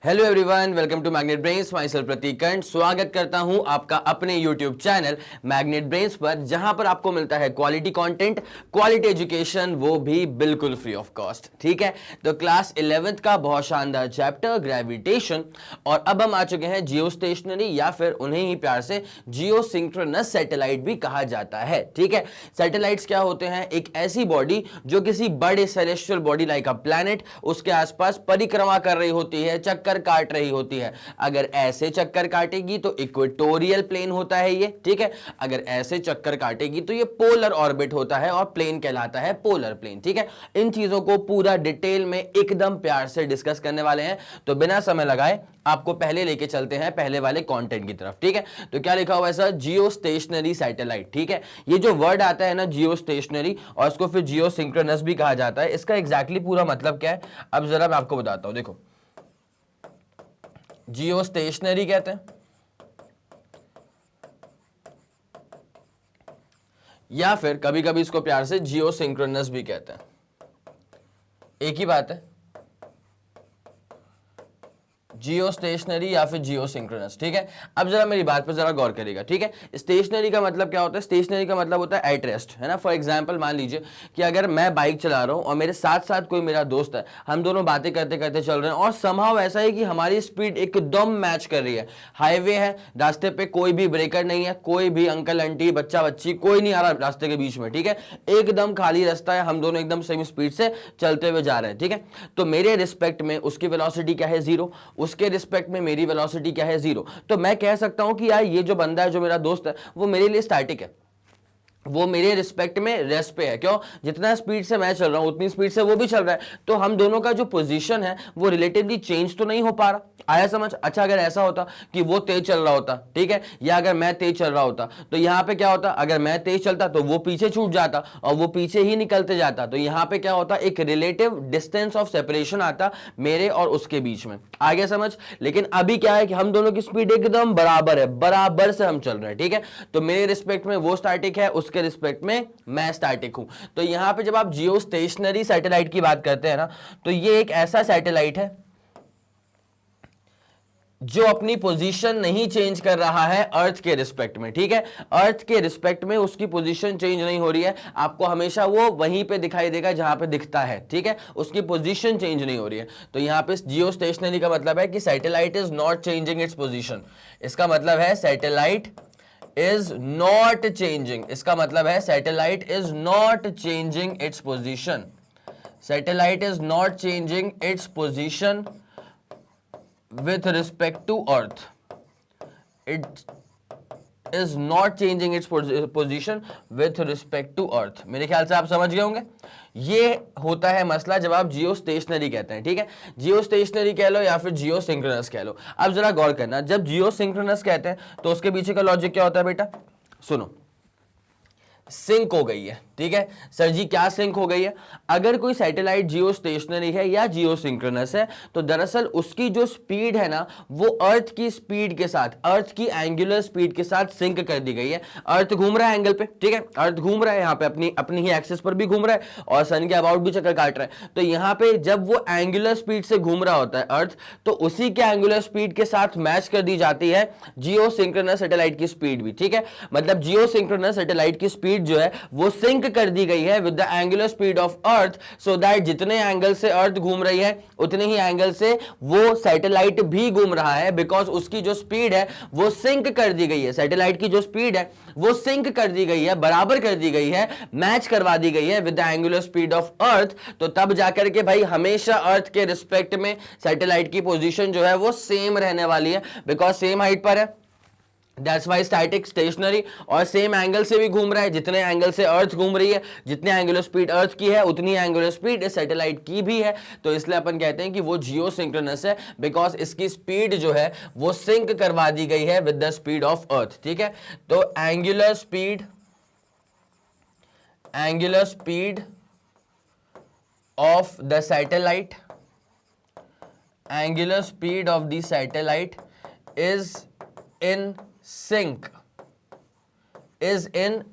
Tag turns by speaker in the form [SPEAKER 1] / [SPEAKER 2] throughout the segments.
[SPEAKER 1] Hello everyone, welcome to Magnet Brains. Myself Prateek Kanth स्वागत करता हूं आपका अपने यूट्यूब चैनल मैग्नेट ब्रेन्स पर, जहां पर आपको मिलता है क्वालिटी कंटेंट, क्वालिटी एजुकेशन, वो भी बिल्कुल फ्री ऑफ कॉस्ट। ठीक है, तो क्लास 11th का बहुत शानदार चैप्टर ग्रेविटेशन, और अब हम आ चुके हैं जियो स्टेशनरी, या फिर उन्हें ही प्यार से जियो सिंक्रोनस सैटेलाइट भी कहा जाता है। ठीक है, सैटेलाइट्स क्या होते हैं? एक ऐसी बॉडी जो किसी बड़े celestial body like a planet उसके आसपास परिक्रमा कर रही होती है, चक्कर काट रही होती है। अगर ऐसे चक्कर काटेगी तो इक्वेटोरियल प्लेन होता है ये। ठीक है, अगर ऐसे चक्कर काटेगी तो ये पोलर ऑर्बिट होता है और प्लेन कहलाता है पोलर प्लेन। ठीक है, इन चीजों को पूरा डिटेल में एकदम प्यार से डिस्कस करने वाले हैं, तो बिना समय लगाए आपको पहले लेके चलते हैं पहले वाले कंटेंट की तरफ। ठीक है, तो क्या लिखा हुआ है सर? जियो स्टेशनरी सैटेलाइट। ठीक है, ये जो वर्ड आता है ना जियो स्टेशनरी, और इसको फिर जियो सिंक्रोनस भी कहा जाता है, इसका एग्जैक्टली पूरा मतलब क्या है अब जरा मैं आपको बताता हूं। देखो, जियो स्टेशनरी कहते हैं, या फिर कभी कभी इसको प्यार से जियो सिंक्रोनस भी कहते हैं, एक ही बात है। जियो स्टेशनरी या फिर जियो सिंक्रोनस। ठीक है, अब जरा मेरी बात पर जरा गौर करिएगा। ठीक है, स्टेशनरी का मतलब क्या होता है? स्टेशनरी का मतलब होता है एट रेस्ट, है ना। फॉर एग्जांपल मान लीजिए कि अगर मैं बाइक चला रहा हूं और मेरे साथ साथ कोई मेरा दोस्त है, हम दोनों बातें करते करते चल रहे हैं, और समहाउ ऐसा है कि हमारी स्पीड एकदम मैच कर रही है। हाईवे है, रास्ते पे कोई भी ब्रेकर नहीं है, कोई भी अंकल आंटी बच्चा बच्ची कोई नहीं आ रहा रास्ते के बीच में। ठीक है, एकदम खाली रास्ता है, हम दोनों एकदम सेम स्पीड से चलते हुए जा रहे हैं। ठीक है, तो मेरे रिस्पेक्ट में उसकी वेलोसिटी क्या है? 0। उसके रिस्पेक्ट में मेरी वेलोसिटी क्या है? 0। तो मैं कह सकता हूं कि यार ये जो बंदा है, जो मेरा दोस्त है, वो मेरे लिए स्टैटिक है, वो मेरे रिस्पेक्ट में रेस्ट पे है। क्यों? जितना स्पीड से मैं चल रहा हूं उतनी स्पीड से वो भी चल रहा है, तो हम दोनों का जो पोजीशन है वो रिलेटिवली चेंज तो नहीं हो पा रहा। आया समझ? अच्छा, अगर ऐसा होता कि वो तेज चल रहा होता, ठीक है, या अगर मैं तेज चल रहा होता, तो यहां पे क्या होता? अगर मैं तेज चलता तो वो पीछे छूट जाता और वो पीछे ही निकलते जाता, तो यहां पे क्या होता? एक रिलेटिव डिस्टेंस ऑफ सेपरेशन आता मेरे और उसके बीच में। आगे समझ? लेकिन अभी क्या है कि हम दोनों की स्पीड एकदम बराबर है, बराबर से हम चल रहे हैं। ठीक है, तो मेरे रिस्पेक्ट में वो स्टैटिक है, उसके रिस्पेक्ट में मैं स्टैटिक हूं। तो यहां पे जब आप जियो स्टेशनरी सैटेलाइट की बात करते हैं ना, तो ये एक ऐसा सैटेलाइट है जो अपनी पोजीशन नहीं चेंज कर रहा है अर्थ के रिस्पेक्ट में। ठीक है, अर्थ के रिस्पेक्ट में उसकी पोजीशन चेंज नहीं हो रही है, आपको हमेशा वो वहीं पे दिखाई देगा जहां पे दिखता है। ठीक है, उसकी पोजीशन चेंज नहीं हो रही है। तो यहां पे जियो स्टेशनरी का मतलब है कि satellite is not changing its position. इसका मतलब है सैटेलाइट is not changing, इसका मतलब है satellite is not changing its position, satellite is not changing its position with respect to earth, it is not changing its position with respect to earth। मेरे ख्याल से आप समझ गए होंगे। ये होता है मसला जब आप जियो स्टेशनरी कहते हैं। ठीक है, जियो स्टेशनरी कह लो या फिर जियो सिंक्रोनस कह लो। अब जरा गौर करना, जब जियो सिंक्रोनस कहते हैं तो उसके पीछे का लॉजिक क्या होता है बेटा? सुनो, सिंक हो गई है। ठीक है सर जी, क्या सिंक हो गई है? अगर कोई सैटेलाइट जियो स्टेशनरी है या जियो सिंक्रोनस है, तो दरअसल उसकी जो स्पीड है ना, वो अर्थ की स्पीड के साथ, अर्थ की एंगुलर स्पीड के साथ सिंक कर दी गई है। अर्थ घूम रहा है एंगल पे, ठीक है, अर्थ घूम रहा है यहाँ पे अपनी ही एक्सिस पर भी घूम रहा है और सन के अबाउट भी चक्कर काट रहा है। तो यहाँ पे जब वो एंगुलर स्पीड से घूम रहा होता है अर्थ, तो उसी के एंगुलर स्पीड के साथ मैच कर दी जाती है जियो सिंक्रोनस सैटेलाइट की स्पीड भी। ठीक है, मतलब जियो सिंक्रोनस सैटेलाइट की स्पीड जो है वो सिंक कर दी गई है with the angular speed of earth, so that जितने एंगल से अर्थ घूम रही है उतने ही एंगल से वो सैटेलाइट भी घूम रहा है, बिकॉज उसकी जो स्पीड है वो सिंक कर दी गई है। सैटेलाइट की जो स्पीड है वो सिंक कर दी गई है, बराबर कर दी गई है, मैच करवा दी गई है with the angular speed of अर्थ। तो तब जाकर के भाई हमेशा अर्थ के रिस्पेक्ट में सैटेलाइट की पोजीशन जो है वो सेम रहने वाली है, बिकॉज सेम हाइट पर है, दैट्स वाई स्टैटिक स्टेशनरी, और सेम एंगल से भी घूम रहा है, जितने एंगल से अर्थ घूम रही है, जितनी एंगुलर स्पीड अर्थ की है उतनी एंगुलर स्पीड इस सैटेलाइट की भी है। तो इसलिए अपन कहते हैं कि वो जियो सिंक्रोनस है, बिकॉज इसकी स्पीड जो है वो सिंक करवा दी गई है विद द स्पीड ऑफ अर्थ। ठीक है, तो angular speed of the satellite, angular speed of the satellite is in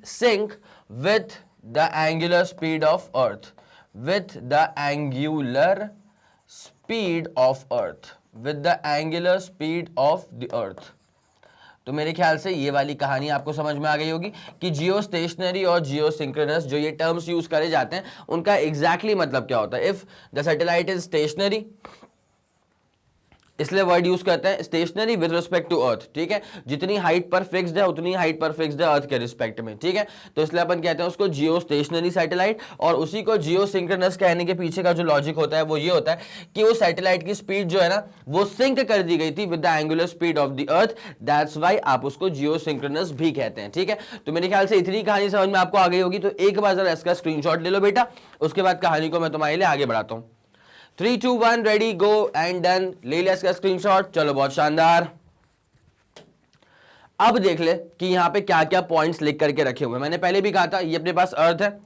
[SPEAKER 1] sync with the angular speed of earth, with the angular speed of earth। With the angular speed of the अर्थ। तो मेरे ख्याल से ये वाली कहानी आपको समझ में आ गई होगी कि जियो स्टेशनरी और जियो सिंक्रोनस जो ये टर्म्स यूज करे जाते हैं उनका एग्जैक्टली मतलब क्या होता है। If the satellite is stationary, इसलिए वर्ड यूज करते हैं stationary with respect to earth, ठीक है। जितनी हाइट पर फिक्स्ड है उतनी हाइट पर फिक्स्ड है अर्थ के रिस्पेक्ट में, ठीक है। तो इसलिए अपन कहते हैं उसको जियो स्टेशनरी सैटेलाइट। और उसी को जियो सिंक्रोनस कहने के पीछे का जो लॉजिक होता है वो ये होता है कि उस सैटेलाइट की स्पीड जो है ना वो सिंक कर दी गई थी with the angular speed of the earth, that's why आप उसको जियो सिंक्रोनस भी कहते हैं, ठीक है। तो मेरे ख्याल से इतनी कहानी समझ में आपको आ गई होगी। तो एक बार जरा इसका स्क्रीनशॉट ले लो बेटा, उसके बाद कहानी को मैं तुम्हारे लिए आगे बढ़ाता हूं। 3, 2, 1 रेडी गो एंड डन। ले लिया इसका स्क्रीनशॉट, चलो बहुत शानदार। अब देख ले कि यहां पे क्या क्या पॉइंट्स लिख करके रखे हुए हैं। मैंने पहले भी कहा था ये अपने पास अर्थ है,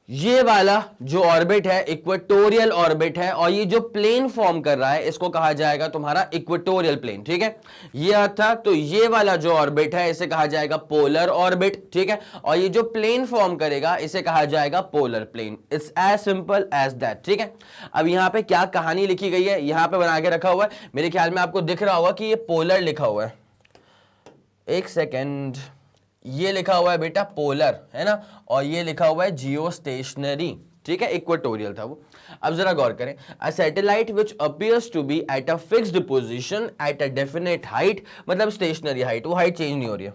[SPEAKER 1] ये वाला जो ऑर्बिट है इक्वेटोरियल ऑर्बिट है, और ये जो प्लेन फॉर्म कर रहा है इसको कहा जाएगा तुम्हारा इक्वेटोरियल प्लेन, ठीक है। ये अर्थ था, तो ये वाला जो ऑर्बिट है इसे कहा जाएगा पोलर ऑर्बिट, ठीक है। और ये जो प्लेन फॉर्म करेगा इसे कहा जाएगा polar plane. It's as simple as that, ठीक है। अब यहां पे क्या कहानी लिखी गई है, यहां पे बना के रखा हुआ है, मेरे ख्याल में आपको दिख रहा होगा कि ये पोलर लिखा हुआ है। एक सेकेंड, ये लिखा हुआ है बेटा पोलर, है ना, और ये लिखा हुआ है जियो स्टेशनरी, ठीक है। इक्वेटोरियल था वो। अब जरा गौर करें, a satellite which appears to be at a fixed position at a definite height, मतलब स्टेशनरी हाइट, वो हाइट चेंज नहीं हो रही है।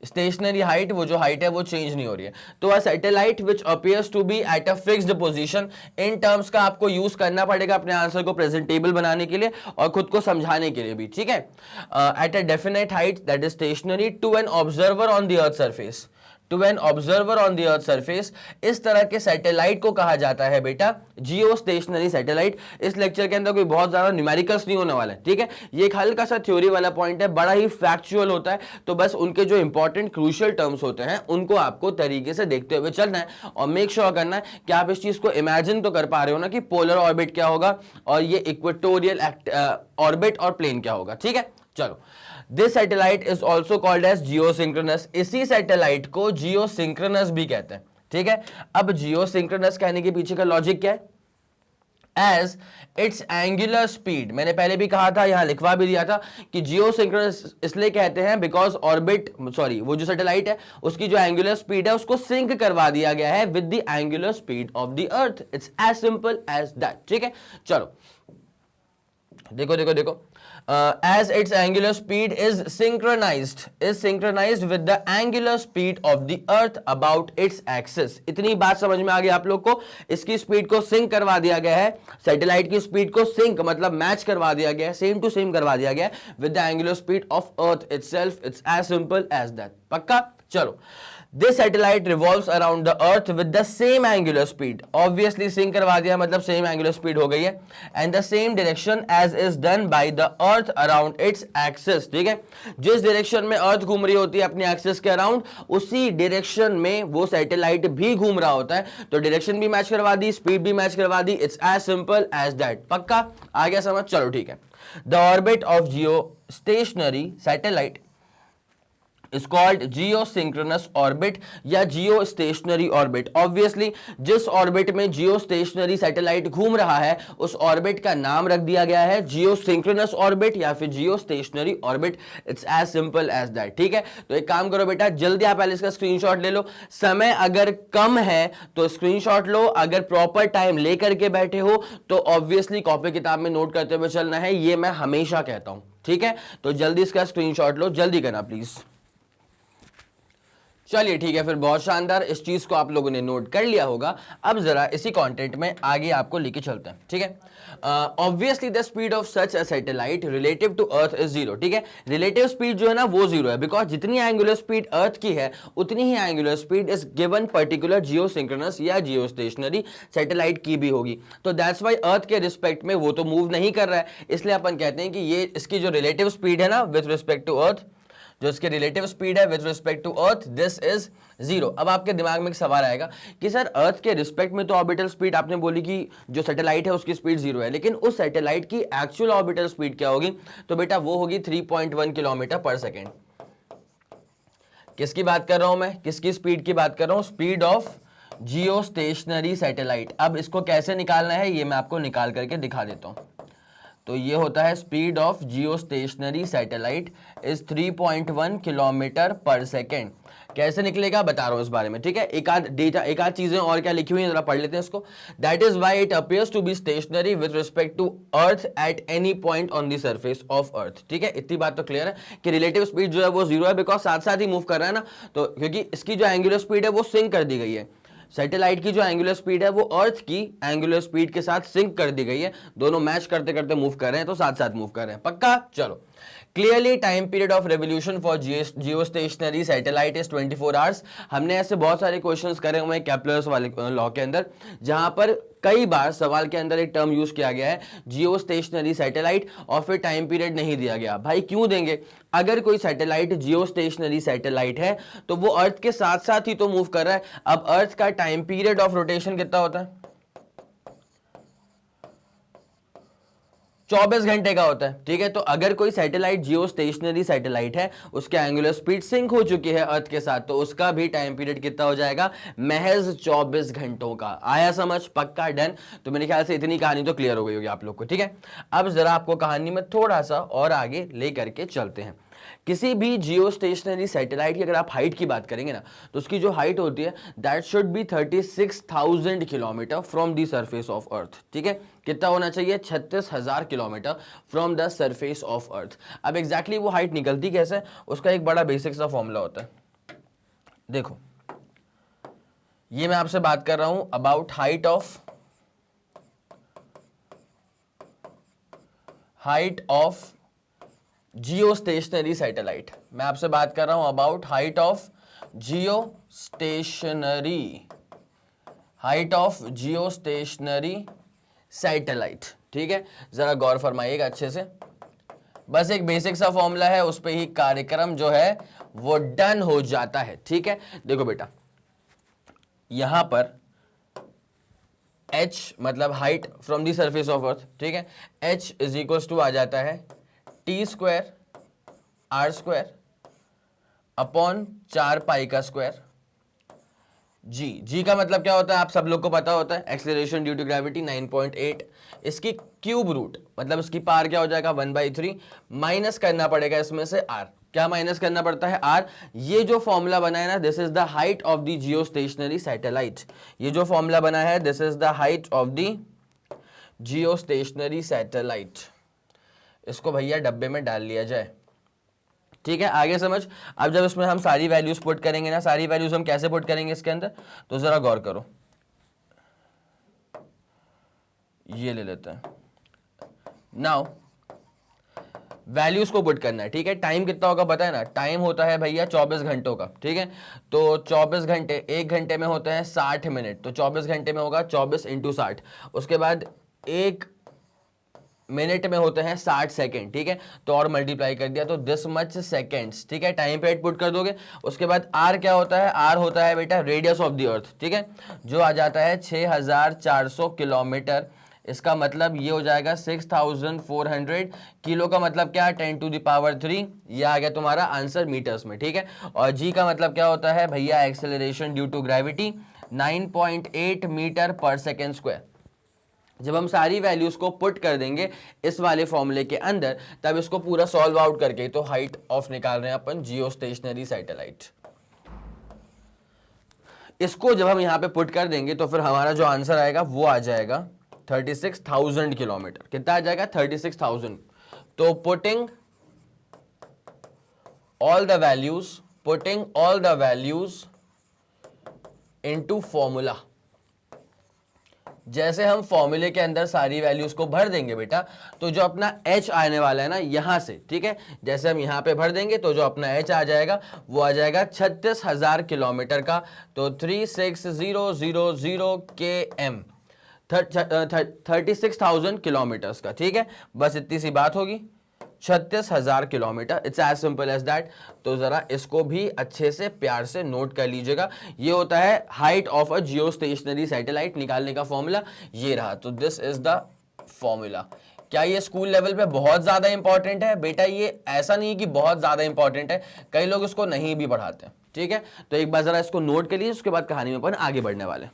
[SPEAKER 1] स्टेशनरी हाइट, वो जो हाइट है वो चेंज नहीं हो रही है। तो a satellite which appears to be at a fixed position, in terms का आपको यूज करना पड़ेगा अपने आंसर को प्रेजेंटेबल बनाने के लिए और खुद को समझाने के लिए भी, ठीक है। At a definite height that is stationary to an observer on the earth surface, to an observer on the earth surface, इस तरह के सैटेलाइट को कहा जाता है बेटा जियो स्टेशनरी सैटेलाइट। इस लेक्चर के अंदर कोई बहुत ज्यादा न्यूमेरिकल्स नहीं होने वाला है, ठीक है। ये एक हल्का सा थ्योरी वाला पॉइंट है, बड़ा ही फैक्चुअल होता है, तो बस उनके जो इंपॉर्टेंट क्रूशियल टर्म्स होते हैं उनको आपको तरीके से देखते हुए चलना है और मेक श्योर करना है कि आप इस चीज को इमेजिन तो कर पा रहे हो ना कि पोलर ऑर्बिट क्या होगा और ये इक्वेटोरियल ऑर्बिट और प्लेन क्या होगा, ठीक है। चलो, this satellite is also called as geosynchronous, इसी सैटेलाइट को जियोसिंक्रोनस भी कहते हैं, ठीक है। अब जियोसिंक्रोनस कहने के पीछे का लॉजिक क्या है, एज इट्स एंगुलर स्पीड, मैंने पहले भी कहा था, यहां लिखवा भी दिया था कि जियोसिंक्रोनस इसलिए कहते हैं बिकॉज ऑर्बिट, सॉरी, वो जो सैटेलाइट है उसकी जो एंगुलर स्पीड है उसको सिंक करवा दिया गया है with the angular speed of the earth. It's as simple as that, ठीक है। चलो देखो देखो देखो, as its angular speed is synchronized with the angular speed of the earth about its axis। इतनी बात समझ में आ गई आप लोग को, इसकी स्पीड को सिंक करवा दिया गया है, सैटेलाइट की स्पीड को सिंक मतलब मैच करवा दिया गया है, सेम टू सेम करवा दिया गया है with the angular speed of earth itself. It's as simple as that, पक्का। चलो, This satellite revolves around the earth with the same angular speed, obviously sync करवा दिया मतलब same angular speed हो गई है, and the same direction as is done by the earth around its axis, ठीक है। जिस डायरेक्शन में अर्थ घूम रही होती है अपने एक्सिस के अराउंड, उसी डायरेक्शन में वो सैटेलाइट भी घूम रहा होता है, तो डायरेक्शन भी मैच करवा दी, स्पीड भी मैच करवा दी। It's as simple as that, पक्का आ गया समझ, चलो ठीक है। The orbit of geostationary satellite is called geosynchronous orbit या geostationary orbit। obviously जिस ऑर्बिट में geostationary सैटेलाइट घूम रहा है उस ऑर्बिट का नाम रख दिया गया है geosynchronous orbit या फिर geostationary orbit। it's as simple as that, ठीक है। तो एक काम करो बेटा, जल्दी आप पहले इसका स्क्रीनशॉट ले लो, समय अगर कम है तो स्क्रीनशॉट लो, अगर प्रॉपर टाइम लेकर के बैठे हो तो ऑब्वियसली कॉपी किताब में नोट करते हुए चलना है, ये मैं हमेशा कहता हूं, ठीक है। तो जल्दी इसका स्क्रीनशॉट लो, जल्दी करना प्लीज। चलिए ठीक है, फिर बहुत शानदार, इस चीज को आप लोगों ने नोट कर लिया होगा। अब जरा इसी कंटेंट में आगे आपको लेके चलते हैं, ठीक है। Obviously the speed of such a satellite relative to earth is zero, ठीक है। रिलेटिव स्पीड जो है ना वो जीरो है, बिकॉज जितनी एंगुलर स्पीड अर्थ की है उतनी ही angular speed is given particular geosynchronous या जियोस्टेशनरी सैटेलाइट की भी होगी। तो दैट्स वाई अर्थ के रिस्पेक्ट में वो तो मूव नहीं कर रहा है, इसलिए अपन कहते हैं कि ये इसकी जो रिलेटिव स्पीड है ना विथ रिस्पेक्ट टू अर्थ, जो इसके रिलेटिव स्पीड है with respect to earth, this is zero. अब आपके दिमाग में एक सवाल आएगा कि सर अर्थ के रिस्पेक्ट में तो ऑर्बिटल स्पीड आपने बोली कि जो सैटेलाइट है उसकी स्पीड जीरो है, लेकिन उस सैटेलाइट की एक्चुअल ऑर्बिटल स्पीड क्या होगी? तो बेटा वो होगी 3.1 किलोमीटर पर सेकेंड। किसकी बात कर रहा हूं मैं, किसकी स्पीड की बात कर रहा हूं? Speed of geostationary satellite. अब इसको कैसे निकालना है ये मैं आपको निकाल करके दिखा देता हूं। तो ये होता है speed of geostationary satellite is 3.1 kilometre per second. कैसे निकलेगा बता रहा हूं इस बारे में, ठीक है। एक आध डेटा, एक आध चीजें और क्या लिखी हुई है जरा पढ़ लेते हैं इसको। That is why it appears to be stationary with respect to earth at any point on the surface of अर्थ, ठीक है। इतनी बात तो क्लियर है कि रिलेटिव स्पीड जो है वो 0 है, बिकॉज साथ साथ ही मूव कर रहा है ना, तो क्योंकि इसकी जो एंगुलर स्पीड है वो सिंक कर दी गई है। सैटेलाइट की जो एंगुलर स्पीड है वो अर्थ की एंगुलर स्पीड के साथ सिंक कर दी गई है, दोनों मैच करते करते मूव कर रहे हैं, तो साथ साथ मूव कर रहे हैं, पक्का। चलो, clearly time period of revolution for Jio stationery satellite is 24 hours. हमने ऐसे बहुत सारे क्वेश्चंस करे हुए हैं केप्लर्स वाले लॉ के अंदर, जहां पर कई बार सवाल के अंदर एक टर्म यूज किया गया है जियो स्टेशनरी सैटेलाइट, और फिर टाइम पीरियड नहीं दिया गया। भाई क्यों देंगे? अगर कोई सैटेलाइट जियो स्टेशनरी सैटेलाइट है तो वो अर्थ के साथ साथ ही तो मूव कर रहा है। अब अर्थ का टाइम पीरियड ऑफ रोटेशन कितना होता है? 24 घंटे का होता है, ठीक है। तो अगर कोई सैटेलाइट जियो स्टेशनरी सैटेलाइट है, उसके एंगुलर स्पीड सिंक हो चुकी है अर्थ के साथ, तो उसका भी टाइम पीरियड कितना हो जाएगा? महज 24 घंटों का। आया समझ? पक्का, डन। तो मेरे ख्याल से इतनी कहानी तो क्लियर हो गई होगी आप लोग को, ठीक है। अब जरा आपको कहानी में थोड़ा सा और आगे लेकर के चलते हैं। किसी भी जियो स्टेशनरी सैटेलाइट की अगर आप हाइट की बात करेंगे ना, तो उसकी जो हाइट होती है that should be 36,000 kilometre from the surface of अर्थ, ठीक है। कितना होना चाहिए? 36,000 kilometre from the surface of अर्थ। अब एग्जैक्टली वो हाइट निकलती कैसे? उसका एक बड़ा बेसिक सा फॉर्मूला होता है। देखो, ये मैं आपसे बात कर रहा हूं about height of geostationary satellite. मैं आपसे बात कर रहा हूं about height of geostationary satellite, ठीक है। जरा गौर फरमाइएगा अच्छे से। बस एक बेसिक सा फॉर्मूला है, उस पे ही कार्यक्रम जो है वो डन हो जाता है, ठीक है। देखो बेटा, यहां पर h मतलब height from the surface of अर्थ, ठीक है। h इज इक्वल टू आ जाता है T square R square upon 4 pi का स्क्वायर। जी का मतलब क्या होता है आप सब लोग को पता होता है, एक्सेलरेशन ड्यू टू ग्रेविटी 9.8। इसकी क्यूब रूट मतलब इसकी पावर क्या हो जाएगा? 1/3। माइनस करना पड़ेगा इसमें से r। क्या माइनस करना पड़ता है? r। ये जो फॉर्मूला बना है ना, this is the height of the geostationary satellite. ये जो फॉर्मूला बना है, this is the height of the geostationary satellite. इसको भैया डब्बे में डाल लिया जाए, ठीक है। आगे समझ। अब जब इसमें हम सारी वैल्यूज पुट करेंगे ना, सारी वैल्यूज हम कैसे पुट करेंगे इसके अंदर, तो जरा गौर करो। ये ले लेते हैं, नाउ वैल्यूज को पुट करना है, ठीक है। टाइम कितना होगा पता है ना? टाइम होता है भैया 24 घंटों का, ठीक है। तो 24 घंटे, 1 घंटे में होते हैं 60 मिनट, तो 24 घंटे में होगा 24 इंटू 60। उसके बाद 1 मिनट में होते हैं 60 सेकेंड, ठीक है। तो और मल्टीप्लाई कर दिया तो दिस मच सेकेंड्स, ठीक है। टाइम पीरियड पुट कर दोगे। उसके बाद आर क्या होता है? आर होता है बेटा रेडियस ऑफ द अर्थ, ठीक है, जो आ जाता है 6400 किलोमीटर। इसका मतलब ये हो जाएगा 6400 किलो का मतलब क्या? 10⁻3। ये आ गया तुम्हारा आंसर मीटर्स में, ठीक है। और जी का मतलब क्या होता है भैया? Acceleration due to gravity 9.8 metre per second square. जब हम सारी वैल्यूज को पुट कर देंगे इस वाले फॉर्मूले के अंदर, तब इसको पूरा सॉल्व आउट करके तो हाइट ऑफ निकाल रहे हैं अपन जियो स्टेशनरी सैटेलाइट। इसको जब हम यहां पे पुट कर देंगे तो फिर हमारा जो आंसर आएगा वो आ जाएगा 36,000 किलोमीटर। कितना आ जाएगा? 36,000। तो putting all the values into formula. जैसे हम फॉर्मूले के अंदर सारी वैल्यूज को भर देंगे बेटा, तो जो अपना h आने वाला है ना यहां से, ठीक है, जैसे हम यहां पे भर देंगे तो जो अपना h आ जाएगा वो आ जाएगा 36,000 किलोमीटर का। तो 36000 km, 36,000 किलोमीटर्स का, ठीक है। बस इतनी सी बात होगी, 36,000 kilometre. It's as simple as that. तो जरा इसको भी अच्छे से प्यार से नोट कर लीजिएगा। ये होता है height of a geostationary satellite निकालने का फॉर्मूला, ये रहा। तो दिस इज द फॉर्मूला। क्या ये स्कूल लेवल पे बहुत ज्यादा इंपॉर्टेंट है बेटा? ये ऐसा नहीं कि बहुत ज्यादा इंपॉर्टेंट है, कई लोग इसको नहीं भी पढ़ाते हैं, ठीक है। तो एक बार जरा इसको नोट कर लीजिए, उसके बाद कहानी में अपन आगे बढ़ने वाले।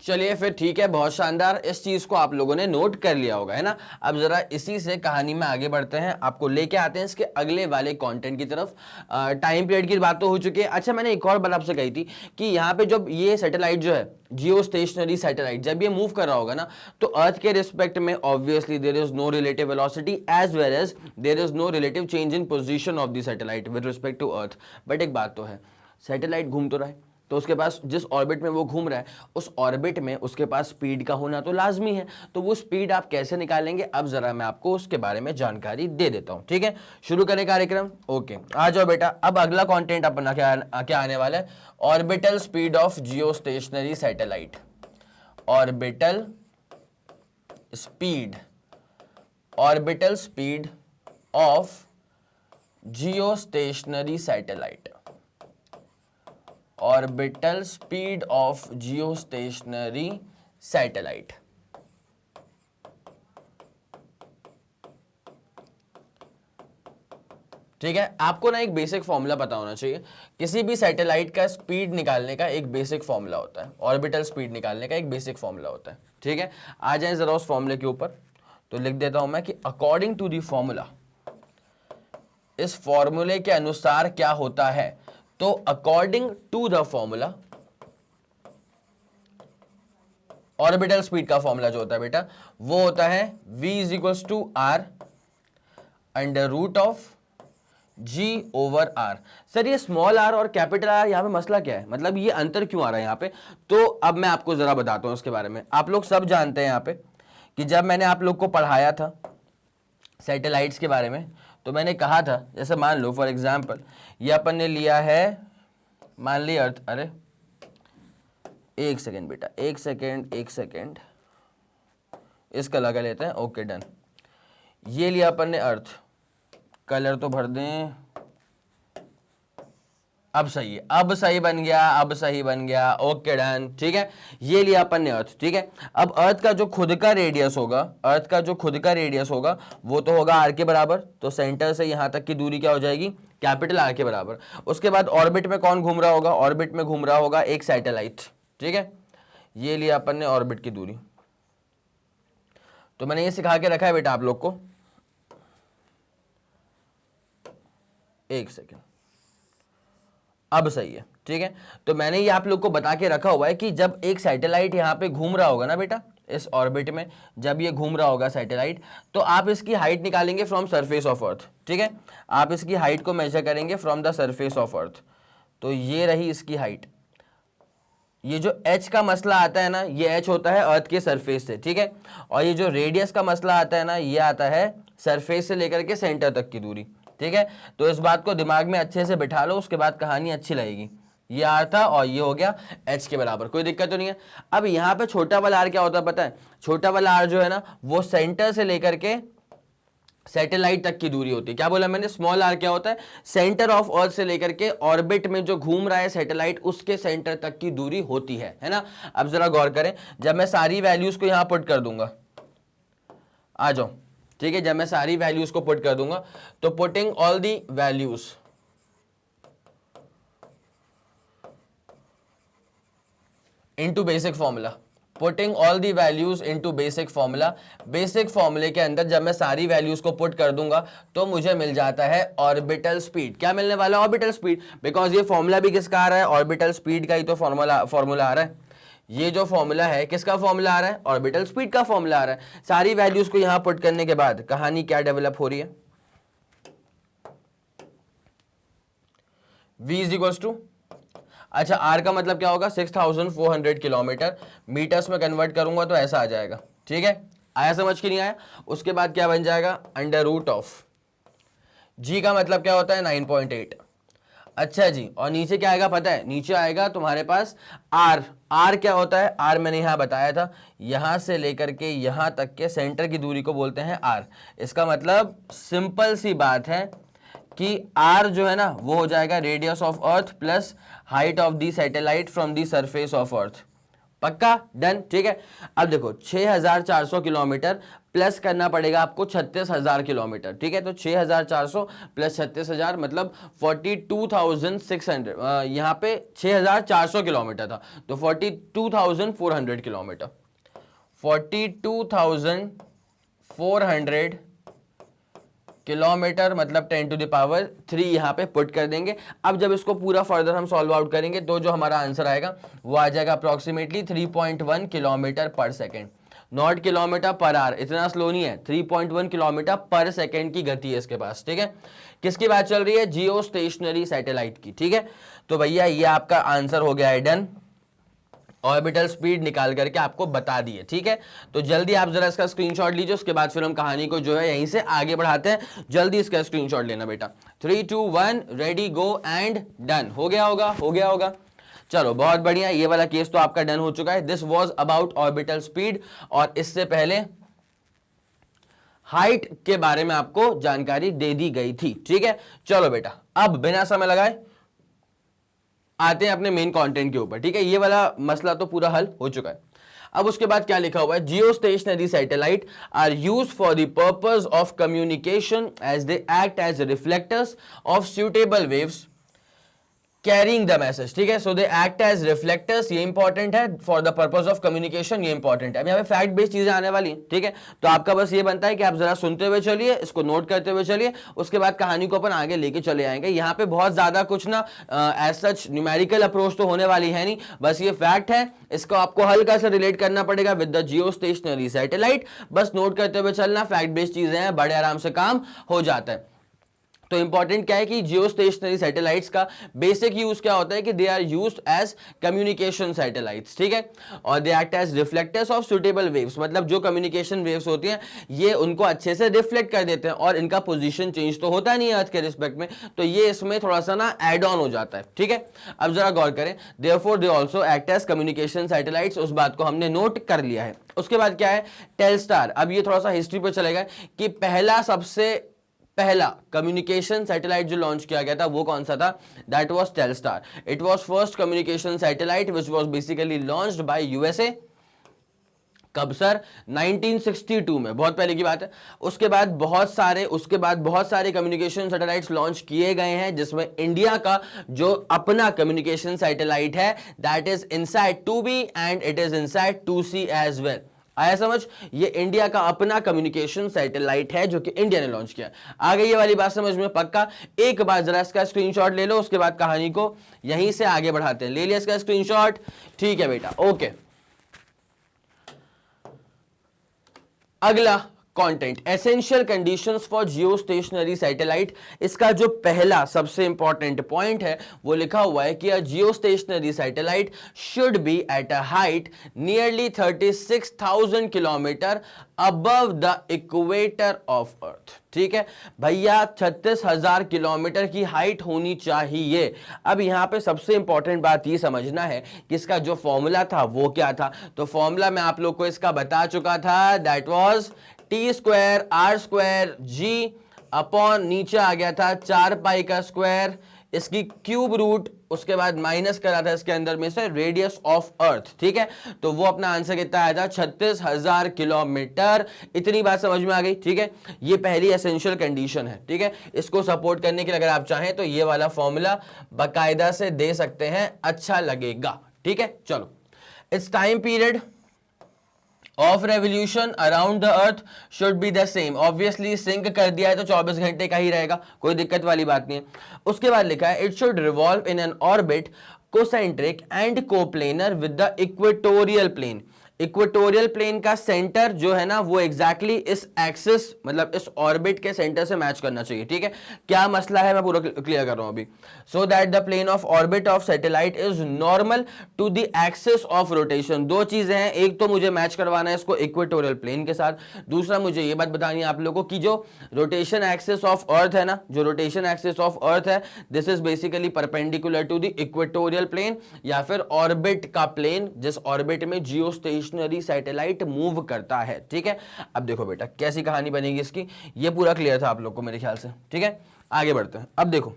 [SPEAKER 1] चलिए फिर ठीक है, बहुत शानदार, इस चीज को आप लोगों ने नोट कर लिया होगा, है ना। अब जरा इसी से कहानी में आगे बढ़ते हैं, आपको लेके आते हैं इसके अगले वाले कंटेंट की तरफ। टाइम पीरियड की बात तो हो चुकी है। अच्छा, मैंने एक और बात आपसे कही थी कि यहाँ पे जब ये सैटेलाइट जो है जियो स्टेशनरी सैटेलाइट जब ये मूव कर रहा होगा ना, तो अर्थ के रिस्पेक्ट में obviously there is no relative velocity as well as there is no relative change in position of the satellite with respect to earth. But एक बात तो है, सैटेलाइट घूम तो रहा है, तो उसके पास जिस ऑर्बिट में वो घूम रहा है उस ऑर्बिट में उसके पास स्पीड का होना तो लाजमी है। तो वो स्पीड आप कैसे निकालेंगे, अब जरा मैं आपको उसके बारे में जानकारी दे देता हूं। ठीक है, शुरू करें कार्यक्रम। ओके, आ जाओ बेटा। अब अगला कंटेंट अपना क्या आने वाला है, orbital speed of geostationary satellite. Orbital speed of geostationary satellite. Orbital speed of geostationary satellite. ठीक है, आपको ना एक बेसिक फॉर्मूला पता होना चाहिए। किसी भी सैटेलाइट का स्पीड निकालने का एक बेसिक फॉर्मूला होता है, ऑर्बिटल स्पीड निकालने का एक बेसिक फॉर्मूला होता है। ठीक है, आ जाएं जरा उस फॉर्मूले के ऊपर। तो लिख देता हूं मैं कि अकॉर्डिंग टू द फॉर्मूला, इस फॉर्मूले के अनुसार क्या होता है, तो according to the formula, orbital speed का फॉर्मूला जो होता है बेटा वो होता है v is equal to R under root of g over r। Sir ये स्मॉल r और कैपिटल R यहां पे मसला क्या है, मतलब ये अंतर क्यों आ रहा है यहां पे, तो अब मैं आपको जरा बताता हूं उसके बारे में। आप लोग सब जानते हैं यहां पे कि जब मैंने आप लोग को पढ़ाया था सैटेलाइट्स के बारे में, तो मैंने कहा था, जैसे मान लो फॉर एग्जांपल ये अपन ने लिया है, मान ली अर्थ, अरे एक सेकेंड बेटा, एक सेकेंड इसका लगा लेते हैं। ओके डन, ये लिया अपन ने अर्थ, कलर तो भर दें, अब सही है, अब सही बन गया, ओके डन। ठीक है, ये लिया अपन ने अर्थ। ठीक है, अब अर्थ का जो खुद का रेडियस होगा वो तो होगा आर के बराबर, तो सेंटर से यहां तक की दूरी क्या हो जाएगी, कैपिटल आर के बराबर। उसके बाद ऑर्बिट में कौन घूम रहा होगा, ऑर्बिट में घूम रहा होगा एक सैटेलाइट। ठीक है, ये लिया अपन ने ऑर्बिट की दूरी। तो मैंने ये सिखा के रखा है बेटा आप लोग को, एक सेकेंड, अब सही है। ठीक है, तो मैंने ये आप लोग को बता के रखा हुआ है कि जब एक सैटेलाइट यहां पे घूम रहा होगा ना बेटा, इस ऑर्बिट में जब ये घूम रहा होगा सैटेलाइट, तो आप इसकी हाइट निकालेंगे फ्रॉम सरफेस ऑफ अर्थ। ठीक है, आप इसकी हाइट को मेजर करेंगे फ्रॉम द सरफेस ऑफ अर्थ। तो ये रही इसकी हाइट। ये जो h का मसला आता है ना, ये h होता है अर्थ के सरफेस से। ठीक है, और ये जो रेडियस का मसला आता है ना, ये आता है सरफेस से लेकर के सेंटर तक की दूरी। ठीक है, तो इस बात को दिमाग में अच्छे से बिठा लो, उसके बाद कहानी अच्छी लगेगी। ये आर था और ये हो गया h के बराबर, कोई दिक्कत तो नहीं है। अब यहाँ पे छोटा वाला आर क्या होता है पता है, छोटा वाला आर जो है ना वो सेंटर से लेकर के सैटेलाइट तक की दूरी होती है। क्या बोला मैंने, स्मॉल आर क्या होता है, सेंटर ऑफ अर्थ से लेकर के ऑर्बिट में जो घूम रहा है सैटेलाइट उसके सेंटर तक की दूरी होती है ना। अब जरा गौर करें, जब मैं सारी वैल्यूज को यहां पुट कर दूंगा, आ जाओ। ठीक है, जब मैं सारी वैल्यूज को पुट कर दूंगा, तो putting all the values into basic formula, putting all the values into basic formula, basic फॉर्मूले के अंदर जब मैं सारी वैल्यूज को पुट कर दूंगा तो मुझे मिल जाता है ऑर्बिटल स्पीड। क्या मिलने वाला, ऑर्बिटल स्पीड, बिकॉज ये फॉर्मूला भी किसका आ रहा है, ऑर्बिटल स्पीड का ही तो फॉर्मूला आ रहा है। ये जो फॉर्मूला है किसका फॉर्मूला आ रहा है, ऑर्बिटल स्पीड का फॉर्मूला आ रहा है। सारी वैल्यूज को यहां पुट करने के बाद कहानी क्या डेवलप हो रही है, v इज इक्वल टू, अच्छा r का मतलब क्या होगा, 6400 किलोमीटर, मीटर्स में कन्वर्ट करूंगा तो ऐसा आ जाएगा। ठीक है, आया समझ के नहीं आया। उसके बाद क्या बन जाएगा, अंडर रूट ऑफ g का मतलब क्या होता है 9.8। अच्छा जी, और नीचे क्या आएगा पता है, नीचे आएगा तुम्हारे पास r क्या होता है, r मैंने यहां बताया था, यहां से लेकर के यहां तक के सेंटर की दूरी को बोलते हैं r। इसका मतलब सिंपल सी बात है कि r जो है ना वो हो जाएगा radius of earth plus height of the satellite from the surface of अर्थ। पक्का, डन। ठीक है, अब देखो 6400 किलोमीटर प्लस करना पड़ेगा आपको 36,000 किलोमीटर, ठीक है। तो 6,400 प्लस 36,000 मतलब 42,600, यहाँ पे 6,400 किलोमीटर था तो 42,400 किलोमीटर, 42,400 किलोमीटर मतलब 10⁻³ यहाँ पे पुट कर देंगे। अब जब इसको पूरा फर्दर हम सॉल्व आउट करेंगे तो जो हमारा आंसर आएगा वो आ जाएगा approximately 3.1 kilometre per second, not kilometre per hour, इतना स्लो नहीं है, 3.1 किलोमीटर पर सेकेंड की गति है इसके पास, ठीक है। किसकी बात चल रही है? जियो स्टेशनरी सैटेलाइट की, ठीक है। तो भैया ये आपका आंसर हो गया है डन, ऑर्बिटल स्पीड निकाल करके आपको बता दिए, ठीक है। तो जल्दी आप जरा इसका स्क्रीनशॉट लीजिए, उसके बाद फिर हम कहानी को जो है यहीं से आगे बढ़ाते हैं। जल्दी इसका स्क्रीनशॉट लेना बेटा। 3 2 1 रेडी गो एंड डन। हो गया होगा, हो गया होगा। चलो बहुत बढ़िया, ये वाला केस तो आपका डन हो चुका है। This was about orbital speed, और इससे पहले हाइट के बारे में आपको जानकारी दे दी गई थी, ठीक है। चलो बेटा अब बिना समय लगाए आते हैं अपने मेन कंटेंट के ऊपर, ठीक है। ये वाला मसला तो पूरा हल हो चुका है। अब उसके बाद क्या लिखा हुआ है? Geostationary satellite are use for the purpose of communication as they act as reflectors of suitable waves carrying the message, ठीक है। So they act as reflectors, ये इंपॉर्टेंट है, for the purpose of communication, ये important है। अब यहाँ पे fact based चीजें आने वाली हैं, ठीक है। तो आपका बस ये बनता है कि आप जरा सुनते हुए चलिए, इसको नोट करते हुए चलिए, उसके बाद कहानी को अपन आगे लेके चले आएंगे। यहाँ पे बहुत ज्यादा कुछ ना एज सच न्यूमेरिकल अप्रोच तो होने वाली है नहीं, बस ये फैक्ट है, इसको आपको हल्का सा रिलेट करना पड़ेगा with the geostationary satellite. बस नोट करते हुए चलना, फैक्ट बेस्ड चीजें हैं, बड़े आराम से काम हो जाता है। तो इंपॉर्टेंट क्या है कि जियो स्टेशनरी सैटेलाइट्स का बेसिक यूज क्या होता है कि they are used as communication satellites, ठीक है। और they act as reflectors of suitable waves, मतलब जो कम्युनिकेशन वेव्स होती हैं ये उनको अच्छे से रिफ्लेक्ट कर देते हैं, और इनका पोजीशन चेंज तो होता नहीं है अर्थ के रिस्पेक्ट में, तो ये इसमें थोड़ा सा ना एड ऑन हो जाता है, ठीक है। अब जरा गौर करें, therefore they also act as communication satellites, उस बात को हमने नोट कर लिया है। उसके बाद क्या है? टेलस्टार। अब ये थोड़ा सा हिस्ट्री पर चलेगा कि पहला कम्युनिकेशन सैटेलाइट जो लॉन्च किया गया था वो कौन सा था? That was Telstar. It was first communication satellite which was basically launched by USA. कब सर? 1962 में, बहुत पहले की बात है। उसके बाद बहुत सारे कम्युनिकेशन सैटेलाइट्स लॉन्च किए गए हैं, जिसमें इंडिया का जो अपना कम्युनिकेशन सैटेलाइट है that is INSAT 2B and it is INSAT 2C as well. आया समझ? ये इंडिया का अपना कम्युनिकेशन सैटेलाइट है जो कि इंडिया ने लॉन्च किया। आ गई ये वाली बात समझ में? पक्का? एक बार जरा इसका स्क्रीनशॉट ले लो, उसके बाद कहानी को यहीं से आगे बढ़ाते हैं। ले लिया इसका स्क्रीनशॉट? ठीक है बेटा, ओके। अगला content, essential conditions for Jio stationery satellite. इसका जो पहला सबसे इंपॉर्टेंट पॉइंट है वो लिखा हुआ है कि a geostationary satellite should be at a height nearly 36,000 kilometre above the equator of अर्थ, ठीक है भैया। 36,000 किलोमीटर की हाइट होनी चाहिए। अब यहां पे सबसे इंपॉर्टेंट बात ये समझना है कि इसका जो फॉर्मूला था वो क्या था। तो फॉर्मूला मैं आप लोग को इसका बता चुका था, that was T²R² G upon नीचे आ गया था 4π का स्क्वायर, इसकी क्यूब रूट, उसके बाद माइनस करा था इसके अंदर में से रेडियस ऑफ अर्थ, ठीक है। तो वो अपना आंसर कितना आया था? 36,000 किलोमीटर। इतनी बात समझ में आ गई, ठीक है। ये पहली एसेंशियल कंडीशन है, ठीक है। इसको सपोर्ट करने के लिए अगर आप चाहें तो ये वाला फॉर्मूला बाकायदा से दे सकते हैं, अच्छा लगेगा, ठीक है। चलो, its time period of revolution around the earth should be the same. Obviously sync कर दिया है तो 24 घंटे का ही रहेगा, कोई दिक्कत वाली बात नहीं है। उसके बाद लिखा है it should revolve in an orbit concentric and coplanar with the equatorial plane. Equatorial plane का सेंटर जो है ना वो एग्जैक्टली इस एक्सिस, मतलब इस ऑर्बिट के सेंटर से मैच करना चाहिए, ठीक है। क्या मसला है मैं पूरा क्लियर कर रहा हूं अभी। So that the plane of orbit of satellite is normal to the axis of rotation. दो चीजें हैं, एक तो मुझे मैच करवाना है इसको इक्वेटोरियल प्लेन के साथ, दूसरा मुझे ये बात बतानी है आप लोगों को कि जो रोटेशन एक्सिस ऑफ अर्थ है ना, जो रोटेशन एक्सिस ऑफ अर्थ है this is basically perpendicular to the equatorial plane या फिर ऑर्बिट का प्लेन जिस ऑर्बिट में जियो स्टेशनरी सैटेलाइट मूव करता है, ठीक है। अब देखो बेटा कैसी कहानी बनेगी इसकी, ये पूरा क्लियर था आप लोग को मेरे ख्याल से, ठीक है। आगे बढ़ते हैं। अब देखो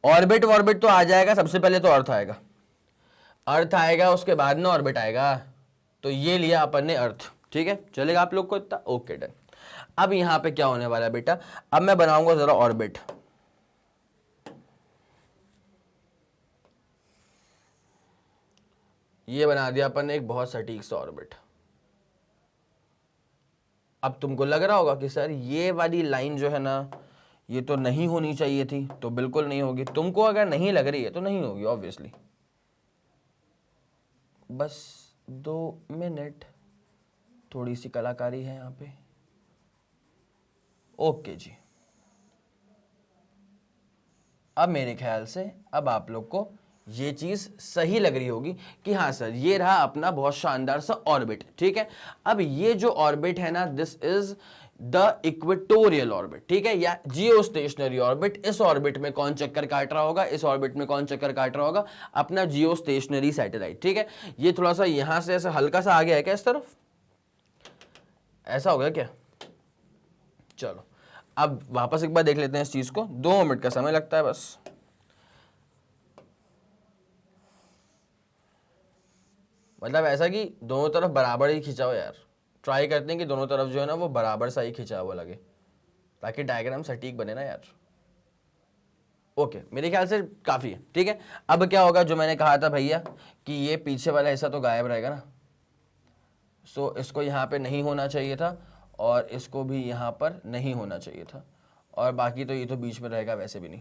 [SPEAKER 1] ऑर्बिट तो आ जाएगा, सबसे पहले तो अर्थ आएगा, उसके बाद ना ऑर्बिट आएगा। तो ये लिया अपन ने अर्थ, ठीक है, चलेगा आप लोग को इतना? Okay done. अब यहां पे क्या होने वाला है बेटा, अब मैं बनाऊंगा जरा ऑर्बिट। ये बना दिया अपन ने एक बहुत सटीक सा ऑर्बिट। अब तुमको लग रहा होगा कि सर ये वाली लाइन जो है ना, ये तो नहीं होनी चाहिए थी, तो बिल्कुल नहीं होगी। तुमको अगर नहीं लग रही है तो नहीं होगी ऑब्वियसली। बस 2 मिनट, थोड़ी सी कलाकारी है यहां पे। ओके जी, अब मेरे ख्याल से अब आप लोग को ये चीज सही लग रही होगी कि हाँ सर ये रहा अपना बहुत शानदार सा ऑर्बिट। ठीक है, अब ये जो ऑर्बिट है ना, this is the equatorial orbit. ठीक है, या जियो स्टेशनरी ऑर्बिट। इस ऑर्बिट में कौन चक्कर काट रहा होगा, इस ऑर्बिट में कौन चक्कर काट रहा होगा, अपना जियो स्टेशनरी सैटेलाइट। ठीक है, ये थोड़ा सा यहां से ऐसा हल्का सा आ गया है क्या इस तरफ, ऐसा हो गया क्या? चलो अब वापस एक बार देख लेते हैं इस चीज को। 2 मिनट का समय लगता है बस। मतलब ऐसा कि दोनों तरफ बराबर ही खिंचाओ यार। ट्राई करते हैं कि दोनों तरफ जो है ना वो बराबर सा ही खिंचा हुआ लगे, ताकि डायग्राम सटीक बने ना यार। ओके, मेरे ख्याल से काफी है। ठीक है, अब क्या होगा, जो मैंने कहा था भैया कि ये पीछे वाला हिस्सा तो गायब रहेगा ना, सो इसको यहाँ पे नहीं होना चाहिए था और इसको भी यहाँ पर नहीं होना चाहिए था, और बाकी तो ये तो बीच में रहेगा वैसे भी नहीं।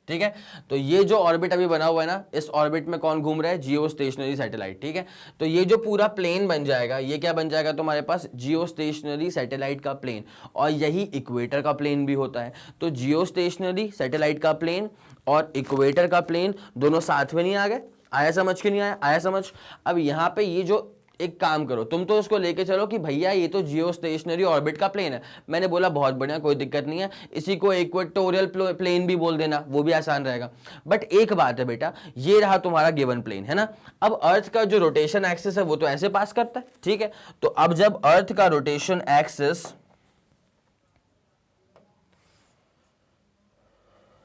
[SPEAKER 1] ठीक है, तो ये जो ऑर्बिट अभी बना हुआ है ना, इस ऑर्बिट में कौन घूम रहा है, जियो स्टेशनरी सैटेलाइट। ठीक है, तो ये जो पूरा प्लेन बन जाएगा, ये क्या बन जाएगा तुम्हारे पास, जियो स्टेशनरी सैटेलाइट का प्लेन। और यही इक्वेटर का प्लेन भी होता है। तो जियो स्टेशनरी सैटेलाइट का प्लेन और इक्वेटर का प्लेन दोनों साथ में नहीं आ गए? आया समझ के नहीं आया? आया समझ। अब यहाँ पे ये जो, एक काम करो तुम तो उसको लेके चलो कि भैया ये तो जियो स्टेशनरी ऑर्बिट का प्लेन है। मैंने बोला बहुत बढ़िया, कोई दिक्कत नहीं है, इसी को इक्वेटोरियल प्लेन भी बोल देना, वो भी आसान रहेगा। बट एक बात है बेटा, ये रहा तुम्हारा गिवन प्लेन है ना। अब अर्थ का जो रोटेशन एक्सिस है वो तो ऐसे पास करता है। ठीक है, तो अब जब अर्थ का रोटेशन एक्सिस,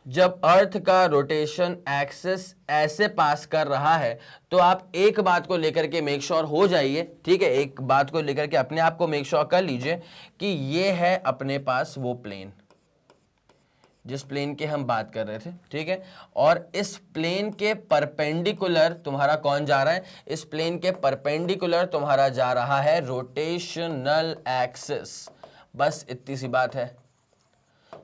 [SPEAKER 1] जब अर्थ का रोटेशन एक्सिस ऐसे पास कर रहा है, तो आप एक बात को लेकर के मेक श्योर हो जाइए। ठीक है, एक बात को लेकर के अपने आप को मेक श्योर कर लीजिए कि ये है अपने पास वो प्लेन जिस प्लेन के हम बात कर रहे थे। ठीक है, और इस प्लेन के परपेंडिकुलर तुम्हारा कौन जा रहा है, इस प्लेन के परपेंडिकुलर तुम्हारा जा रहा है रोटेशनल एक्सिस। बस इतनी सी बात है।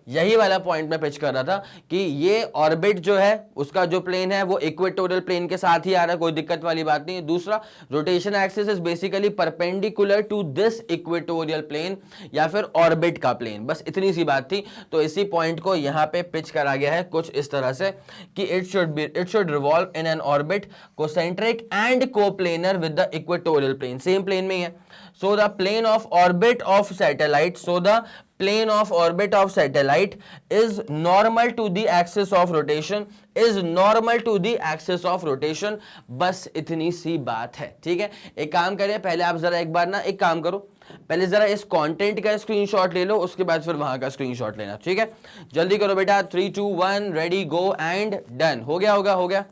[SPEAKER 1] यही वाला पॉइंट मैं पिच कर रहा था कि ये ऑर्बिट जो है उसका जो प्लेन है वो इक्वेटोरियल प्लेन के साथ ही आ रहा है, कोई दिक्कत वाली बात नहीं है। दूसरा, rotation axis is basically perpendicular to this equatorial plane या फिर ऑर्बिट का प्लेन। बस इतनी सी बात थी। तो इसी पॉइंट को यहां पे पिच करा गया है कुछ इस तरह से कि it should revolve in an orbit concentric and coplanar with the equatorial plane. Same plane में ही है। So the plane of orbit of satellite, so the plane of orbit of satellite is normal to the axis of rotation, is normal to the axis of rotation। बस इतनी सी बात है। ठीक है, एक काम करें, पहले आप जरा एक बार ना एक काम करो, पहले जरा इस कंटेंट का स्क्रीनशॉट ले लो, उसके बाद फिर वहां का स्क्रीनशॉट लेना। ठीक है, जल्दी करो बेटा। 3 2 1 रेडी गो एंड डन। हो गया होगा, हो गया।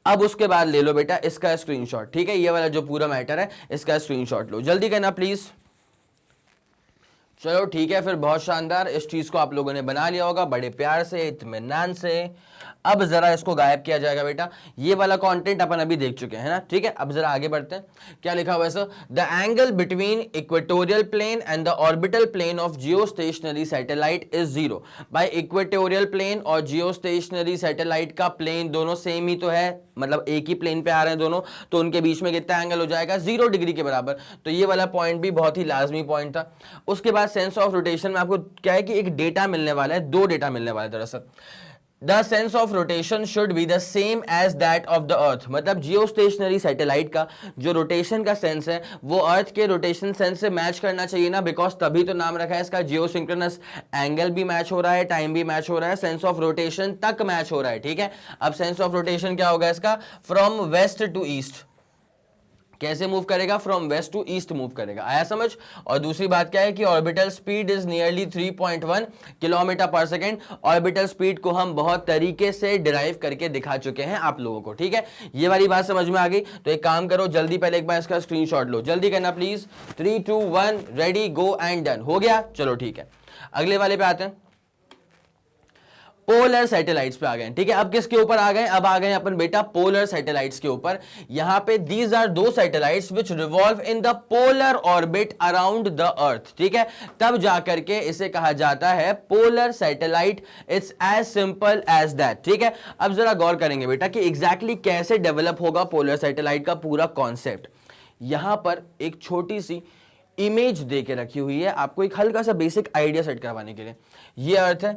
[SPEAKER 1] अब उसके बाद ले लो बेटा इसका स्क्रीनशॉट। ठीक है, ये वाला जो पूरा मैटर है इसका स्क्रीनशॉट लो, जल्दी करना प्लीज। चलो ठीक है, फिर बहुत शानदार। इस चीज को आप लोगों ने बना लिया होगा बड़े प्यार से, इत्मीनान से। अब जरा इसको गायब किया जाएगा बेटा। ये वाला कंटेंट अपन अभी देख चुके हैं ना। ठीक है, अब जरा आगे बढ़ते हैं। क्या लिखा हुआ है sir, the angle between equatorial plane and the orbital plane of geostationary satellite is 0। By equatorial plane और जियो स्टेशनरी सैटेलाइट का प्लेन दोनों सेम ही तो है, मतलब एक ही प्लेन पे आ रहे हैं दोनों, तो उनके बीच में कितना एंगल हो जाएगा, 0 डिग्री के बराबर। तो ये वाला पॉइंट भी बहुत ही लाजमी पॉइंट था। उसके बाद सेंस ऑफ रोटेशन में आपको क्या है कि एक डेटा मिलने वाला है, 2 डेटा मिलने वाला है दरअसल। The sense of rotation should be the same as that of the earth। मतलब जियो स्टेशनरी सैटेलाइट का जो रोटेशन का सेंस है वो अर्थ के रोटेशन सेंस से मैच करना चाहिए ना, बिकॉज तभी तो नाम रखा है इसका जियो सिंक्रोनस। एंगल भी मैच हो रहा है, टाइम भी मैच हो रहा है, सेंस ऑफ रोटेशन तक मैच हो रहा है। ठीक है, अब सेंस ऑफ रोटेशन क्या होगा इसका, फ्रॉम वेस्ट टू ईस्ट। कैसे मूव करेगा, from west to east move करेगा, आया समझ। और दूसरी बात क्या है कि orbital speed is nearly 3.1 kilometre per second. Orbital speed को हम बहुत तरीके से डिराइव करके दिखा चुके हैं आप लोगों को, ठीक है। ये वाली बात समझ में आ गई। तो एक काम करो, जल्दी पहले एक बार इसका स्क्रीनशॉट लो, जल्दी करना please. 3 2 1 ready go and done, हो गया। चलो ठीक है, अगले वाले पे आते हैं। पोलर सैटेलाइट्स पे आ गए, ठीक है। अब किसके ऊपर आ गए, अब आ गए अपन बेटा पोलर सैटेलाइट्स के ऊपर। यहां पे दीज आर दो satellites which revolve in the polar orbit around the earth, ठीक है। तब जाकर के इसे कहा जाता है polar satellite. It's as simple as that, ठीक है। अब जरा गौर करेंगे बेटा कि एग्जैक्टली कैसे डेवलप होगा पोलर सैटेलाइट का पूरा कॉन्सेप्ट। यहां पर एक छोटी सी इमेज दे के रखी हुई है आपको एक हल्का सा बेसिक आइडिया सेट करवाने के लिए। ये अर्थ है,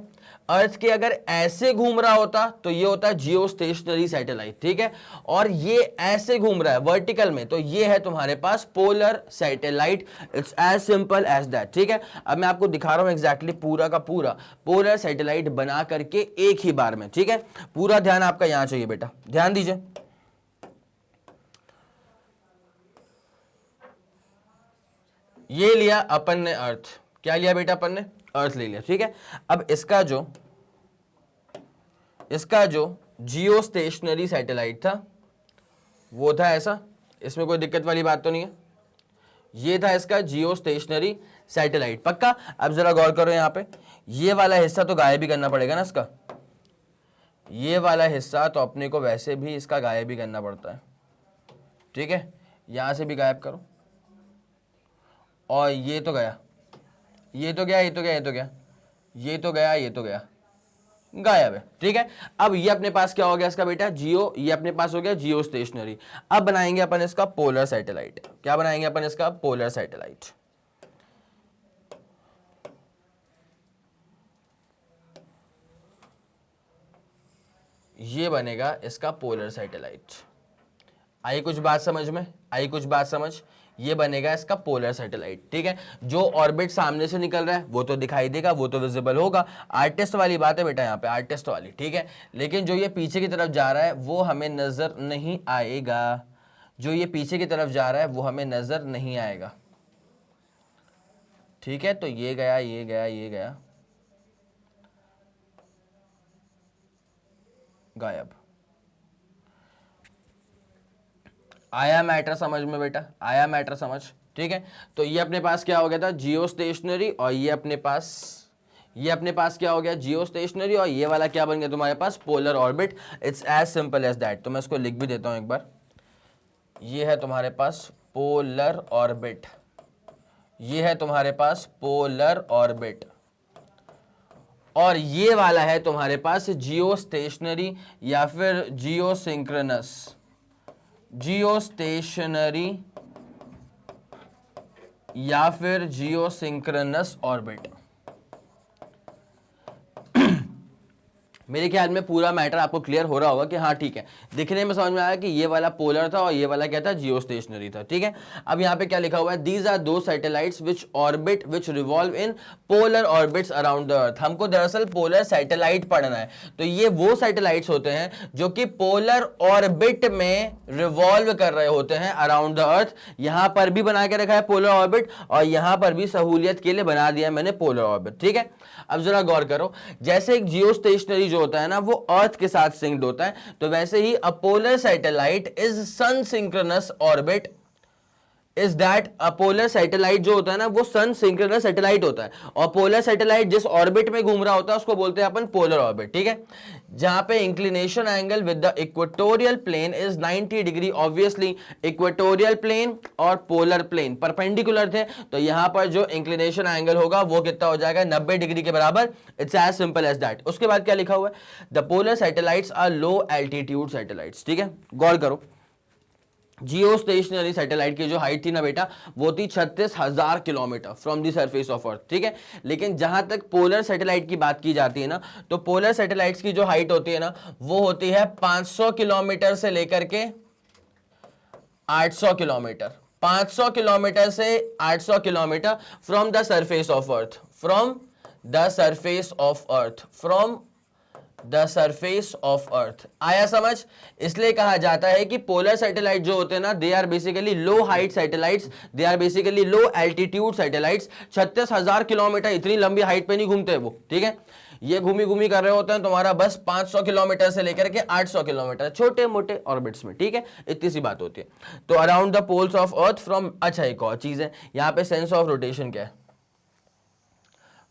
[SPEAKER 1] अर्थ के अगर ऐसे घूम रहा होता तो ये होता है जियो स्टेशनरी सैटेलाइट, ठीक है। और ये ऐसे घूम रहा है वर्टिकल में, तो ये है तुम्हारे पास polar satellite. It's as simple as that, ठीक है। अब मैं आपको दिखा रहा हूं एग्जैक्टली पूरा का पूरा पोलर सैटेलाइट बना करके एक ही बार में, ठीक है। पूरा ध्यान आपका यहां चाहिए बेटा, ध्यान दीजिए। ये लिया अपन ने अर्थ, क्या लिया बेटा अपन ने, अर्थ ले लिया, ठीक है। अब इसका जो जियो स्टेशनरी सैटेलाइट था वो था ऐसा, इसमें कोई दिक्कत वाली बात तो नहीं है। ये था इसका जियो स्टेशनरी सैटेलाइट, पक्का। अब जरा गौर करो यहां पे, ये वाला हिस्सा तो गायब भी करना पड़ेगा ना इसका, ये वाला हिस्सा तो अपने को वैसे भी इसका गायब भी करना पड़ता है, ठीक है। यहां से भी गायब करो, और ये तो गया, ये तो गया, ये तो गया, ये तो गया, ये तो गया, ये तो गया, गायब है, ठीक है। अब ये अपने पास क्या हो गया इसका बेटा, जियो, ये अपने पास हो गया जियो स्टेशनरी। अब बनाएंगे अपन इसका पोलर सैटेलाइट। क्या बनाएंगे अपन इसका, पोलर सैटेलाइट। ये बनेगा इसका पोलर सैटेलाइट। आई कुछ बात समझ में, आई कुछ बात समझ। ये बनेगा इसका पोलर सैटेलाइट, ठीक है। जो ऑर्बिट सामने से निकल रहा है वो तो दिखाई देगा, वो तो विजिबल होगा। आर्टिस्ट वाली बात है बेटा यहाँ पे, आर्टिस्ट वाली, ठीक है। लेकिन जो ये पीछे की तरफ जा रहा है वो हमें नजर नहीं आएगा, जो ये पीछे की तरफ जा रहा है वो हमें नजर नहीं आएगा, ठीक है। तो ये गया, ये गया, ये गया, गायब। आया मैटर समझ में बेटा, आया मैटर समझ, ठीक है। तो ये अपने पास क्या हो गया था, जियो स्टेशनरी, और ये अपने पास क्या हो गया, जियो स्टेशनरी, और ये वाला क्या बन गया तुम्हारे पास, polar orbit. It's as simple as that. तो मैं इसको लिख भी देता हूं एक बार। ये है तुम्हारे पास पोलर ऑर्बिट, ये है तुम्हारे पास पोलर ऑर्बिट, और ये वाला है तुम्हारे पास जियो स्टेशनरी या फिर जियो सिंक्रोनस, जियो स्टेशनरी या फिर जियो सिंक्रोनस ऑर्बिट। मेरे ख्याल में पूरा मैटर आपको क्लियर हो रहा होगा कि हाँ ठीक है, दिखने में समझ में आया कि ये वाला पोलर था और ये वाला क्या था, जियो स्टेशनरी था, ठीक है। अब यहाँ पे क्या लिखा हुआ है, दीज आर दो satellites which orbit which revolve in polar orbits around the अर्थ। हमको दरअसल पोलर सैटेलाइट पढ़ना है, तो ये वो सैटेलाइट्स होते हैं जो कि पोलर ऑर्बिट में रिवॉल्व कर रहे होते हैं अराउंड द अर्थ। यहां पर भी बना के रखा है पोलर ऑर्बिट, और यहां पर भी सहूलियत के लिए बना दिया मैंने पोलर ऑर्बिट, ठीक है। अब जरा गौर करो, जैसे एक जियो स्टेशनरी जो होता है ना वो अर्थ के साथ सिंक्ड होता है, तो वैसे ही a polar satellite is sun synchronous orbit. Is that a polar satellite जो होता है ना वो सन सिंक्रोनस सैटेलाइट होता है, और पोलर सैटेलाइट जिस ऑर्बिट में घूम रहा होता है उसको बोलते हैं अपन पोलर ऑर्बिट, ठीक है। जहां पे inclination angle with the equatorial plane is 90 degree. Obviously equatorial plane और पोलर प्लेन परपेंडिकुलर थे, तो यहां पर जो इंक्लिनेशन एंगल होगा वो कितना हो जाएगा, 90 डिग्री के बराबर। It's as simple as that. उसके बाद क्या लिखा हुआ है, the polar satellites are low altitude satellites, ठीक है। गौर करो, जियो स्टेशनरी सैटेलाइट की जो हाइट थी ना बेटा वो थी 36,000 kilometre from the surface of अर्थ, ठीक है। लेकिन जहां तक पोलर सैटेलाइट की बात की जाती है ना, तो पोलर सैटेलाइट्स की जो हाइट होती है ना वो होती है 500 किलोमीटर से लेकर के 800 किलोमीटर, 500 किलोमीटर से 800 kilometre from the surface of earth, from the surface of earth, from the surface of अर्थ। आया समझ? इसलिए कहा जाता है कि पोलर सैटेलाइट जो होते हैं ना, they are basically low height satellites, they are basically low altitude satellites. 36,000 kilometre इतनी लंबी हाइट पे नहीं घूमते वो, ठीक है। ये घूमी घूमी कर रहे होते हैं तुम्हारा बस 500 किलोमीटर से लेकर के 800 किलोमीटर, छोटे मोटे ऑर्बिट्स में, ठीक है। इतनी सी बात होती है। तो around the poles of earth from, अच्छा एक और चीज है यहां पे, सेंस ऑफ रोटेशन क्या है?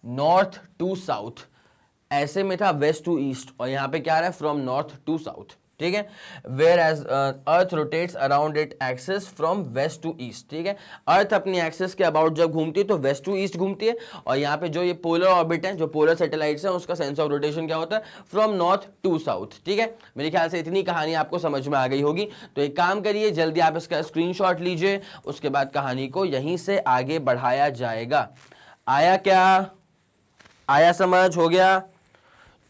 [SPEAKER 1] North to south. ऐसे में था वेस्ट टू ईस्ट, और यहां पे क्या रहा है? फ्रॉम नॉर्थ टू साउथ, ठीक है। Whereas earth rotates around it axis from west to east, ठीक है। अर्थ अपनी एक्सिस के अबाउट जब घूमती है तो वेस्ट टू ईस्ट घूमती है, और यहाँ पे जो ये पोलर ऑर्बिट है, जो पोलर सैटेलाइट्स है, उसका सेंस ऑफ रोटेशन क्या होता है? फ्रॉम नॉर्थ टू साउथ, ठीक है। मेरे ख्याल से इतनी कहानी आपको समझ में आ गई होगी। तो एक काम करिए, जल्दी आप इसका स्क्रीनशॉट लीजिए, उसके बाद कहानी को यहीं से आगे बढ़ाया जाएगा। आया क्या? आया समझ? हो गया?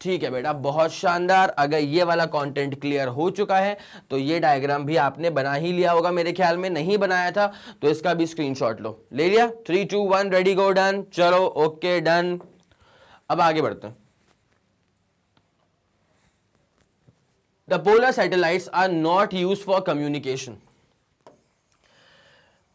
[SPEAKER 1] ठीक है बेटा, बहुत शानदार। अगर ये वाला कंटेंट क्लियर हो चुका है तो ये डायग्राम भी आपने बना ही लिया होगा मेरे ख्याल में, नहीं बनाया था तो इसका भी स्क्रीनशॉट लो। ले लिया? 3 2 1 रेडी गो डन। चलो ओके डन। अब आगे बढ़ते हैं। The polar satellites are not used for communication.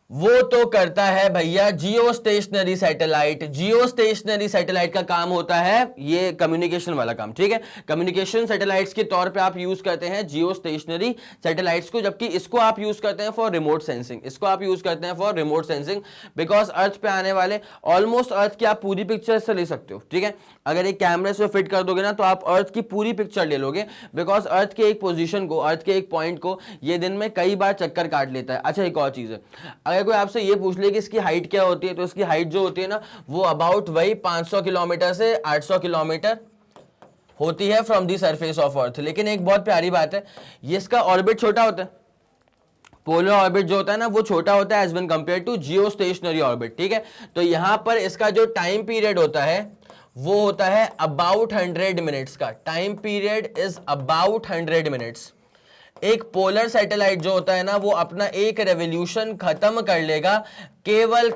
[SPEAKER 1] वो तो करता है भैया geostationary satellite. Geostationary satellite का काम होता है ये कम्युनिकेशन वाला काम, ठीक है। कम्युनिकेशन सैटेलाइट्स के तौर पे आप यूज करते हैं जियो स्टेशनरी सैटेलाइट्स को, जबकि इसको आप यूज करते हैं फॉर रिमोट सेंसिंग। इसको आप यूज करते हैं फॉर रिमोट सेंसिंग, बिकॉज अर्थ पे आने वाले ऑलमोस्ट अर्थ की आप पूरी पिक्चर से ले सकते हो, ठीक है। अगर एक कैमरे से फिट कर दोगे ना तो आप अर्थ की पूरी पिक्चर ले लोगे, बिकॉज अर्थ के एक पोजीशन को, अर्थ के एक पॉइंट को ये दिन में कई बार चक्कर काट लेता है। अच्छा एक और चीज है, अगर कोई आपसे ये पूछ ले कि इसकी हाइट क्या होती है, तो इसकी हाइट जो होती है ना वो अबाउट वही 500 किलोमीटर से 800 किलोमीटर होती है फ्रॉम दी सरफेस ऑफ अर्थ। लेकिन एक बहुत प्यारी बात है, ये इसका ऑर्बिट छोटा होता है। पोलर ऑर्बिट जो होता है ना वो छोटा होता है as one compare to geostationary orbit, ठीक है। तो यहां पर इसका जो टाइम पीरियड होता है वो होता है अबाउट 100 मिनट्स का। Time period is about 100 minutes. एक पोलर सैटेलाइट जो होता है ना वो अपना एक रेवोल्यूशन खत्म कर लेगा केवल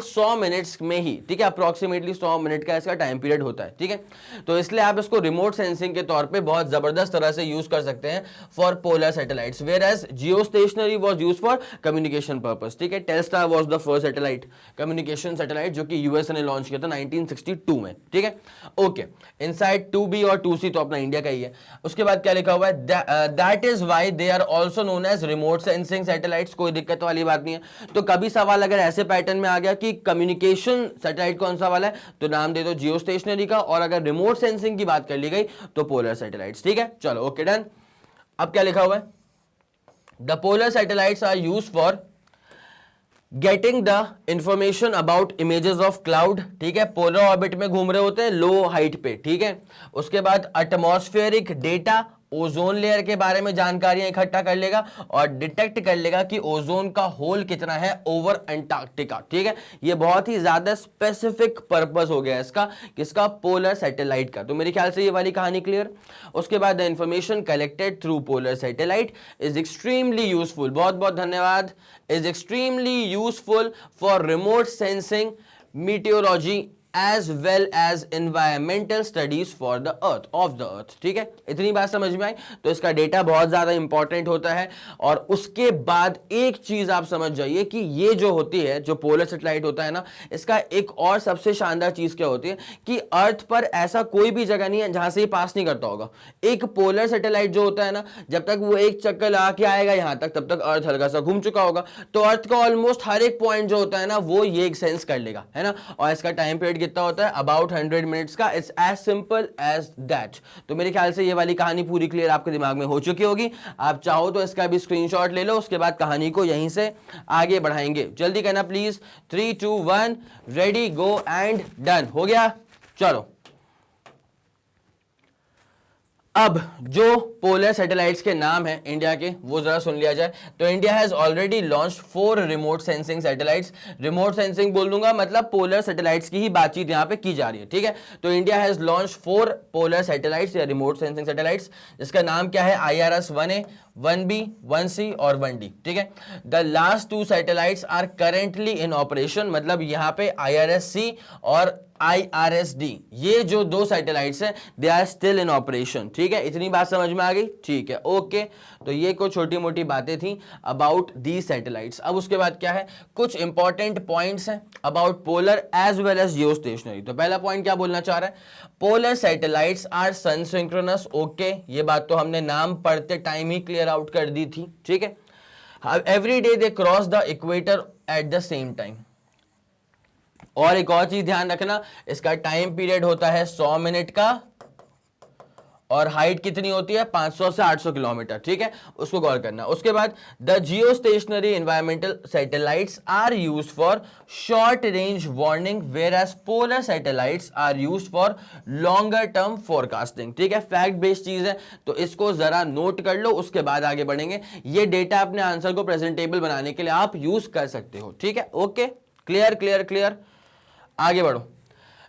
[SPEAKER 1] 100 मिनट्स में ही, ठीक है। अप्रोक्सीमेटली 100 मिनट का इसका टाइम पीरियड होता है, ठीक है। तो इसलिए आप इसको रिमोट सेंसिंग के तौर पे बहुत जबरदस्त तरह से यूज कर सकते हैं for polar satellites, whereas geostationary was use for communication purpose, ठीक है। Telstar was the first satellite, communication satellite, जो कि यूएस ने लॉन्च किया था 1962 में, ठीक है। ओके, इनसाइड 2B और 2C तो अपना इंडिया का ही है। उसके बाद क्या लिखा हुआ है? That is why they are also known as remote sensing satellites. कोई दिक्कत वाली बात नहीं है। तो कभी सवाल अगर ऐसे पैटर्न में आ गया कि कम्युनिकेशन सैटेलाइट कौन सा वाला है तो नाम दे दो जियो स्टेशनरी का, और अगर रिमोट सेंसिंग की बात कर ली गई तो पोलर सैटेलाइट्स, ठीक है। चलो ओके डन। अब क्या लिखा हुआ है? The polar satellites are used for getting the information about images of cloud, ठीक है। पोलर ऑर्बिट में घूम रहे होते हैं लो हाइट पे, ठीक है। उसके बाद एटमॉस्फेरिक डेटा, ओजोन लेयर के बारे में जानकारियां इकट्ठा कर लेगा और डिटेक्ट कर लेगा कि ओजोन का होल कितना है ओवर अंटार्कटिका, ठीक है। ये बहुत ही ज्यादा स्पेसिफिक पर्पस हो गया इसका, किसका? पोलर सैटेलाइट का। तो मेरे ख्याल से ये वाली कहानी क्लियर। उसके बाद the information collected through polar satellite is extremely useful, बहुत बहुत धन्यवाद, is extremely useful for remote sensing, meteorology as well as environmental studies for the earth of the earth, ठीक है। इतनी बात समझ में आई? तो इसका डेटा बहुत ज्यादा इंपॉर्टेंट होता है। और उसके बाद एक चीज आप समझ जाइए कि ये जो होती है, जो पोलर सैटेलाइट होता है ना, इसका एक और सबसे शानदार चीज क्या होती है कि अर्थ पर ऐसा कोई भी जगह नहीं है जहां से ये पास नहीं करता होगा। एक पोलर सैटेलाइट जो होता है ना, जब तक वो एक चक्कर लगा के आएगा यहां तक, तब तक अर्थ हल्का सा घूम चुका होगा। तो अर्थ का ऑलमोस्ट हर एक पॉइंट जो होता है ना वो ये सेंस कर लेगा, है ना। और इसका टाइम पीरियड कितना होता है? अबाउट 100 मिनट्स का। It's as simple as that. तो मेरे ख्याल से ये वाली कहानी पूरी क्लियर आपके दिमाग में हो चुकी होगी। आप चाहो तो इसका भी स्क्रीनशॉट ले लो, उसके बाद कहानी को यहीं से आगे बढ़ाएंगे। जल्दी करना please. 3 2 1 ready go and done. हो गया? चलो अब जो पोलर सैटेलाइट्स के नाम है इंडिया के वो जरा सुन लिया जाए। तो India has already launched 4 remote sensing satellites. Remote sensing बोल दूंगा मतलब पोलर सैटेलाइट्स की ही बातचीत यहां पे की जा रही है, ठीक है। तो India has launched 4 polar satellites या रिमोट सेंसिंग सैटेलाइट्स, जिसका नाम क्या है? IRS-1A, 1B, 1C और 1D, ठीक है। The last 2 satellites are currently in operation, मतलब यहां पे IRS-C और IRSD, ये जो 2 सैटेलाइट्स हैं they are still in operation. ठीक है, इतनी बात समझ में आ गई? ठीक है, ओके। तो ये कुछ छोटी मोटी बातें थी अबाउट दी सैटेलाइट्स। अब उसके बाद क्या है, कुछ इंपॉर्टेंट पॉइंट्स हैं about polar as well as geostationary. तो पहला पॉइंट क्या बोलना चाह रहा है, polar satellites are sun synchronous. Okay, ये बात तो हमने नाम पढ़ते टाइम ही क्लियर आउट कर दी थी। ठीक है, every day they cross the equator at the same time. और एक और चीज ध्यान रखना, इसका टाइम पीरियड होता है 100 मिनट का और हाइट कितनी होती है 500 से 800 किलोमीटर। ठीक है, उसको गौर करना। उसके बाद the geostationary environmental satellites are used for short range warning whereas polar satellites are used for longer term forecasting. ठीक है, फैक्ट बेस्ड चीज है, तो इसको जरा नोट कर लो, उसके बाद आगे बढ़ेंगे। ये डेटा अपने आंसर को प्रेजेंटेबल बनाने के लिए आप यूज कर सकते हो। ठीक है, ओके, क्लियर क्लियर क्लियर, आगे बढ़ो।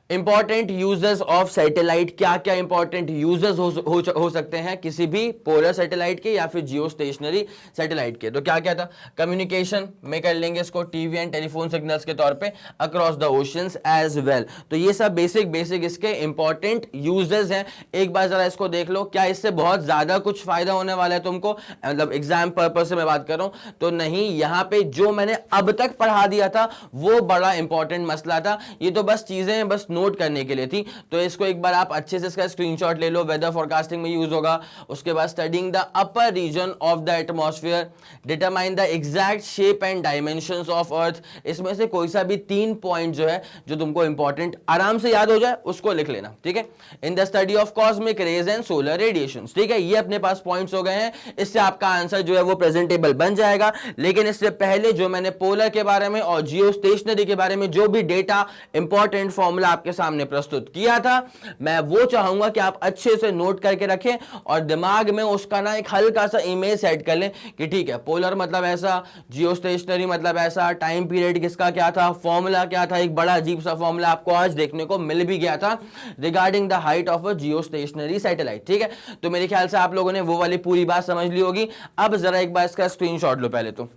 [SPEAKER 1] इंपॉर्टेंट यूजर्स ऑफ सैटेलाइट, क्या क्या इंपॉर्टेंट यूजर्स हो सकते हैं किसी भी पोलर सैटेलाइट के या फिर जियो स्टेशनरी सैटेलाइट के। तो क्या क्या था, कम्युनिकेशन में कर लेंगे इसको टीवी एंड टेलीफोन सिग्नल्स के तौर पे across the oceans as well. तो ये सब बेसिक इसके इंपॉर्टेंट यूजर्स हैं। एक बार जरा इसको देख लो, क्या इससे बहुत ज्यादा कुछ फायदा होने वाला है तुमको, मतलब एग्जाम पर्पज से मैं बात कर रहा हूं तो नहीं। यहां पे जो मैंने अब तक पढ़ा दिया था वो बड़ा इंपॉर्टेंट मसला था, ये तो बस चीजें बस नोट करने के लिए थी। तो इसको एक बार आप अच्छे से इसका स्क्रीनशॉट ले लो, वेदर फोरकास्टिंग में यूज होगा। उसके बाद studying the upper region of the atmosphere, determine the exact shape and dimensions of earth. इसमें से कोई सा भी 3 पॉइंट जो है जो तुमको इंपॉर्टेंट आराम से याद हो जाए उसको लिख लेना। ठीक है, in the study of cosmic rays and solar radiations. ठीक है, ये अपने पास पॉइंट्स हो गए हैं, इससे आपका आंसर जो है वो प्रेजेंटेबल बन जाएगा। लेकिन इससे पहले जो मैंने पोलर के बारे में और जियो स्टेशनरी के बारे में जो भी डेटा इंपॉर्टेंट फॉर्मूला आपके सामने प्रस्तुत किया था, मैं वो चाहूंगा कि आप अच्छे से नोट करके रखें और दिमाग में उसका ना एक हल्का सा इमेज सेट कर लें कि ठीक है, पोलर मतलब ऐसा, जियो स्टेशनरी मतलब ऐसा, टाइम पीरियड किसका क्या था, फॉर्मूला क्या था। एक बड़ा अजीब सा फॉर्मूला आपको आज देखने को मिल भी गया था regarding the height of a geostationary satellite. ठीक है, तो मेरे ख्याल से आप लोगों ने वो वाली पूरी बात समझ ली होगी। अब जरा एक बार इसका स्क्रीनशॉट लो पहले तो।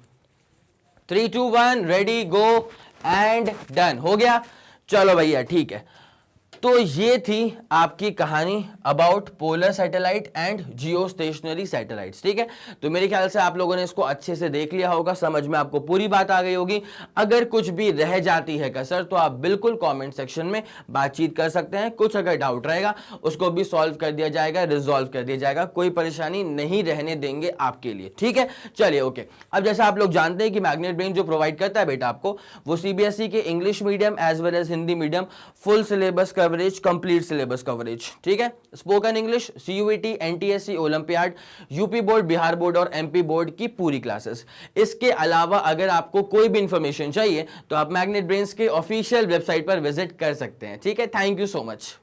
[SPEAKER 1] 3 2 1 रेडी गो एंड डन, हो गया। चलो भैया ठीक है, तो ये थी आपकी कहानी about polar satellite and Jio stationery satellites. ठीक है, तो मेरे ख्याल से आप लोगों ने इसको अच्छे से देख लिया होगा, समझ में आपको पूरी बात आ गई होगी। अगर कुछ भी रह जाती है कसर तो आप बिल्कुल कमेंट सेक्शन में बातचीत कर सकते हैं। कुछ अगर डाउट रहेगा उसको भी सॉल्व कर दिया जाएगा, रिजॉल्व कर दिया जाएगा, कोई परेशानी नहीं रहने देंगे आपके लिए। ठीक है, चलिए ओके। अब जैसा आप लोग जानते हैं कि मैग्नेट ब्रेन जो प्रोवाइड करता है बेटा आपको, वो सीबीएसई के English medium as well as Hindi medium full syllabus coverage, complete syllabus coverage. ठीक है, spoken English, CUET, NTSC, Olympiad, UP board, Bihar board और एमपी बोर्ड की पूरी क्लासेस। इसके अलावा अगर आपको कोई भी इंफॉर्मेशन चाहिए तो आप मैग्नेट ब्रेन्स के ऑफिशियल वेबसाइट पर विजिट कर सकते हैं। ठीक है, थैंक यू सो मच।